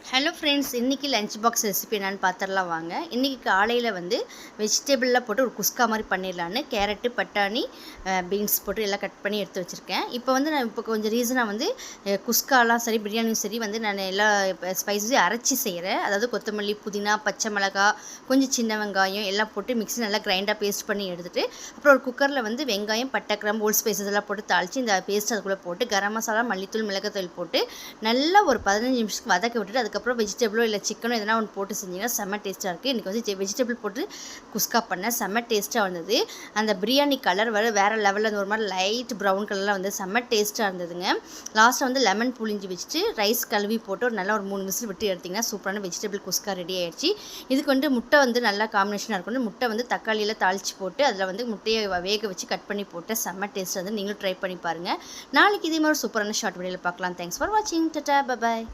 Hello friends, இன்றைக்கி lunch box recipe என்னென்னு பார்த்துடலாம் வாங்க. இன்றைக்கி காலையில் வந்து வெஜிடபிளில் போட்டு ஒரு குஸ்கா மாதிரி பண்ணிடலான்னு கேரட்டு, பட்டாணி, பீன்ஸ் போட்டு எல்லாம் கட் பண்ணி எடுத்து வச்சுருக்கேன். இப்போ வந்து நான் கொஞ்சம் ரீசனாக வந்து குஸ்காலாம் சரி, பிரியாணியும் சரி வந்து நான் எல்லா ஸ்பைஸஸையும் அரைச்சி செய்கிறேன். அதாவது கொத்தமல்லி, புதினா, பச்சை மிளகா, கொஞ்சம் சின்ன வெங்காயம் எல்லாம் போட்டு மிக்ஸி நல்லா கிரைண்டாக பேஸ்ட் பண்ணி எடுத்துகிட்டு, அப்புறம் ஒரு குக்கரில் வந்து வெங்காயம், பட்டை, கிராம்பு, ஹோல் ஸ்பைசஸ் எல்லாம் போட்டு தாளித்து இந்த பேஸ்ட் அதுக்குள்ளே போட்டு கரம் மசாலா, மல்லித்தூள், மிளகாத்தூள் போட்டு நல்லா ஒரு 15 நிமிஷத்துக்கு வதக்க விட்டுட்டு அதுக்கப்புறம் வெஜிடபிளோ இல்லை சிக்கனோ எதனா ஒன்று போட்டு செஞ்சிங்கன்னா செம்ம டேஸ்ட்டாக இருக்குது. இன்றைக்கி வந்து வெஜிடபிள் போட்டு குஸ்கா பண்ணேன், செம்ம டேஸ்ட்டாக வந்தது. அந்த பிரியாணி கலர் வேறு லெவலில் அந்த ஒரு மாதிரி லைட் ப்ரௌன் கலரில் வந்து செம்ம டேஸ்ட்டாக இருந்ததுங்க. லாஸ்ட்டாக வந்து லெமன் புளிஞ்சு வச்சுட்டு ரைஸ் கழுவி போட்டு ஒரு நல்லா ஒரு 3 விசில் விட்டு எடுத்திங்கன்னா சூப்பரான வெஜிடபிள் குஸ்கா ரெடி ஆகிடுச்சு. இதுக்கு வந்து முட்டை வந்து நல்லா காம்பினேஷனாக இருக்கணும். முட்டை வந்து தக்காளியில் தாளித்து போட்டு அதில் வந்து முட்டையை வேக வச்சு கட் பண்ணி போட்டு செம்ம டேஸ்ட்டாக வந்து நீங்களும் ட்ரை பண்ணி பாருங்கள். நாளைக்கு இதே மாதிரி சூப்பரான ஷார்ட் வீடியோவில் பார்க்கலாம். தேங்க்ஸ் ஃபார் வாட்சிங். Tata, bye bye.